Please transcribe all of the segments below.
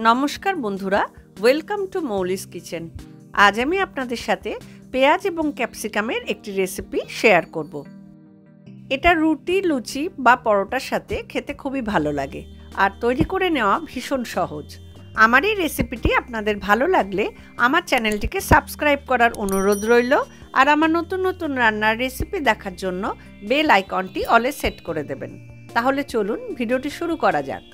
নমস্কার বন্ধুরা, welcome to মৌলিস kitchen. আজ আমি আপনাদের সাথে পেঁয়াজ এবং ক্যাপসিকামের একটি রেসিপি শেয়ার করব। এটা রুটি, লুচি বা পরোটার সাথে খেতে খুবই ভালো লাগে আর তৈরি করে নেওয়া ভীষণ সহজ। আমার এই রেসিপিটি আপনাদের ভালো লাগলে আমার চ্যানেলটিকে সাবস্ক্রাইব করার অনুরোধ রইল, আর আমার নতুন নতুন রান্নার রেসিপি দেখার জন্য বেল আইকনটি অলে সেট করে দেবেন। তাহলে চলুন ভিডিওটি শুরু করা যাক।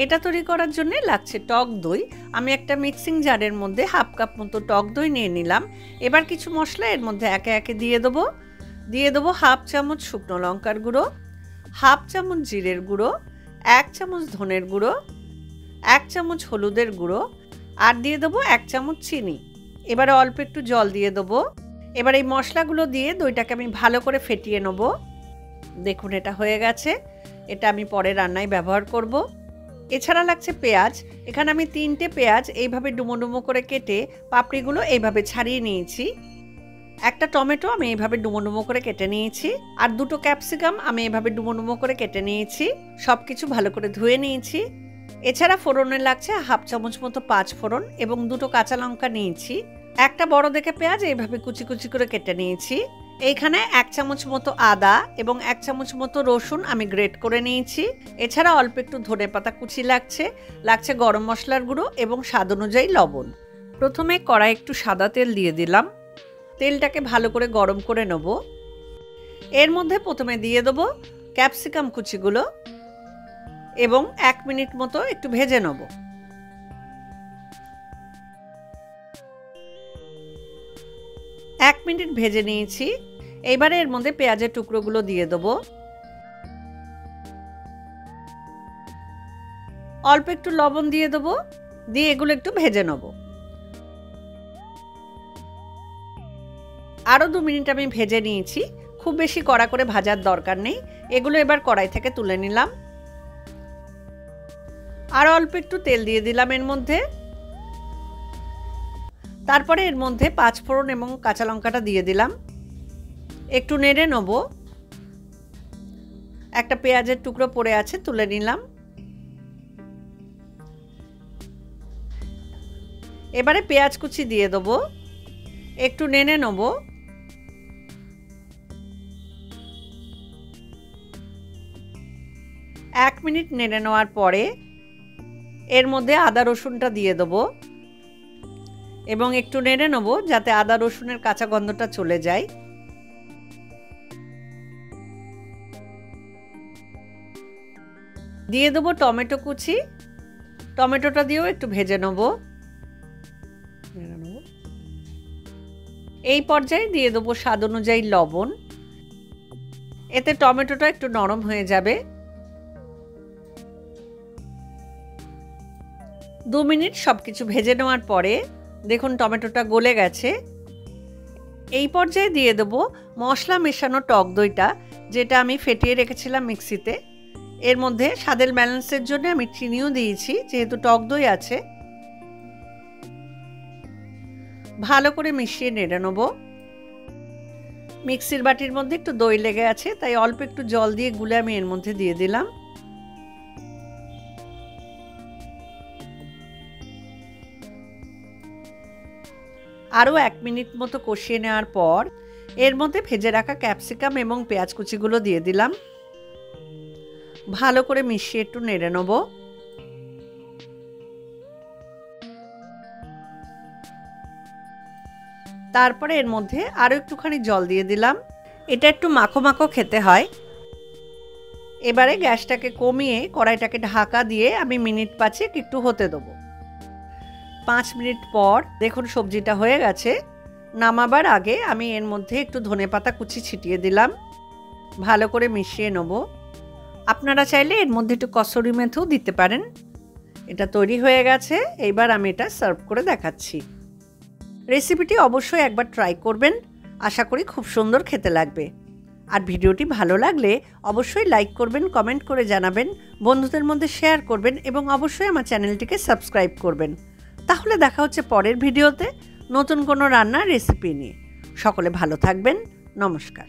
এটা তৈরি করার জন্য লাগছে টক দই। আমি একটা মিক্সিং জারের মধ্যে হাফ কাপ মতো টক দই নিয়ে নিলাম। এবার কিছু মশলা এর মধ্যে একে একে দিয়ে দেবো হাফ চামচ শুকনো লঙ্কার গুঁড়ো, হাফ চামচ জিরের গুঁড়ো, 1 চামচ ধনের গুঁড়ো, 1 চামচ হলুদের গুঁড়ো, আর দিয়ে দেবো 1 চামচ চিনি। এবারে অল্প একটু জল দিয়ে দেবো। এবার এই মশলাগুলো দিয়ে দইটাকে আমি ভালো করে ফেটিয়ে নেব। দেখুন এটা হয়ে গেছে। এটা আমি পরে রান্নায় ব্যবহার করব। এছাড়া লাগছে পেঁয়াজ। এখানে আমি 3টে পেঁয়াজ এইভাবে ডুমো ডুমো করে কেটে পাপড়িগুলো এইভাবে ছাড়িয়ে নিয়েছি। একটা টমেটো আমি এইভাবে ডুমো ডুমো করে কেটে নিয়েছি, আর 2টো ক্যাপসিকাম আমি এইভাবে ডুমো ডুমো করে কেটে নিয়েছি। সব কিছু ভালো করে ধুয়ে নিয়েছি। এছাড়া ফোড়নে লাগছে হাফ চামচ মতো 5 ফোড়ন এবং 2টো কাঁচা লঙ্কা নিয়েছি। একটা বড় দেখে পেঁয়াজ এইভাবে কুচি কুচি করে কেটে নিয়েছি। এইখানে 1 চামচ মতো আদা এবং 1 চামচ মতো রসুন আমি গ্রেট করে নিয়েছি। এছাড়া অল্প একটু ধনেপাতা কুচি লাগছে গরম মশলার গুঁড়ো এবং স্বাদ অনুযায়ী লবণ। প্রথমে কড়াই একটু সাদা তেল দিয়ে দিলাম। তেলটাকে ভালো করে গরম করে নেব। এর মধ্যে প্রথমে দিয়ে দেবো ক্যাপসিকাম কুচিগুলো এবং 1 মিনিট মতো একটু ভেজে নেব। এক মিনিট ভেজে নিয়েছি। এইবারে এর মধ্যে পেঁয়াজের টুকরোগুলো দিয়ে দেবো। অল্প একটু লবণ দিয়ে দেবো, দিয়ে এগুলো একটু ভেজে নেব। আরও 2 মিনিট আমি ভেজে নিয়েছি। খুব বেশি কড়া করে ভাজার দরকার নেই। এগুলো এবার কড়াই থেকে তুলে নিলাম। আর অল্প একটু তেল দিয়ে দিলাম এর মধ্যে। তারপরে এর মধ্যে 5 ফোড়ন এবং কাঁচা লঙ্কাটা দিয়ে দিলাম। একটু নেড়ে নেব। একটা পেঁয়াজের টুকরো পড়ে আছে, তুলে নিলাম। এবারে পেঁয়াজ কুচি দিয়ে দেবো। একটু নেড়ে নেব। এক মিনিট নেড়ে নেওয়ার পরে এর মধ্যে আদা রসুনটা দিয়ে দেবো এবং একটু নেড়ে নেব যাতে আদা রসুনের কাঁচা গন্ধটা চলে যায়। দিয়ে দেবো টমেটো কুচি। টমেটোটা দিয়েও একটু ভেজে নেব। এই পর্যায়ে দিয়ে দেবো স্বাদ অনুযায়ী লবণ। এতে টমেটোটা একটু নরম হয়ে যাবে। 2 মিনিট সবকিছু ভেজে নেওয়ার পরে দেখুন টমেটোটা গলে গেছে। এই পর্যায়ে দিয়ে দেবো মশলা মেশানো টক দইটা, যেটা আমি ফেটিয়ে রেখেছিলাম মিক্সিতে। এর মধ্যে স্বাদের ব্যালেন্সের জন্য আমি চিনিও দিয়েছি, যেহেতু টক দই আছে। ভালো করে মিশিয়ে নেড়ে নেব। মিক্সির বাটির মধ্যে একটু দই লেগে আছে, তাই অল্প একটু জল দিয়ে গুলে আমি এর মধ্যে দিয়ে দিলাম। আরও 1 মিনিট মতো কষিয়ে নেওয়ার পর এর মধ্যে ভেজে রাখা ক্যাপসিকাম এবং পেঁয়াজ কুচিগুলো দিয়ে দিলাম। ভালো করে মিশিয়ে একটু নেড়ে নেব। তারপরে এর মধ্যে আরও একটুখানি জল দিয়ে দিলাম। এটা একটু মাখো মাখো খেতে হয়। এবারে গ্যাসটাকে কমিয়ে কড়াইটাকে ঢাকা দিয়ে আমি মিনিট 5 একটু হতে দেবো। 5 মিনিট পর দেখুন সবজিটা হয়ে গেছে। নামাবার আগে আমি এর মধ্যে একটু ধনেপাতা কুচি ছিটিয়ে দিলাম। ভালো করে মিশিয়ে নেব। আপনারা চাইলে এর মধ্যে একটু কসুরি মেথিও দিতে পারেন। এটা তৈরি হয়ে গেছে। এইবার আমি এটা সার্ভ করে দেখাচ্ছি। রেসিপিটি অবশ্যই একবার ট্রাই করবেন। আশা করি খুব সুন্দর খেতে লাগবে। আর ভিডিওটি ভালো লাগলে অবশ্যই লাইক করবেন, কমেন্ট করে জানাবেন, বন্ধুদের মধ্যে শেয়ার করবেন এবং অবশ্যই আমার চ্যানেলটিকে সাবস্ক্রাইব করবেন। তাহলে দেখা হচ্ছে পরের ভিডিওতে নতুন কোনো রান্নার রেসিপি নিয়ে। সকলে ভালো থাকবেন। নমস্কার।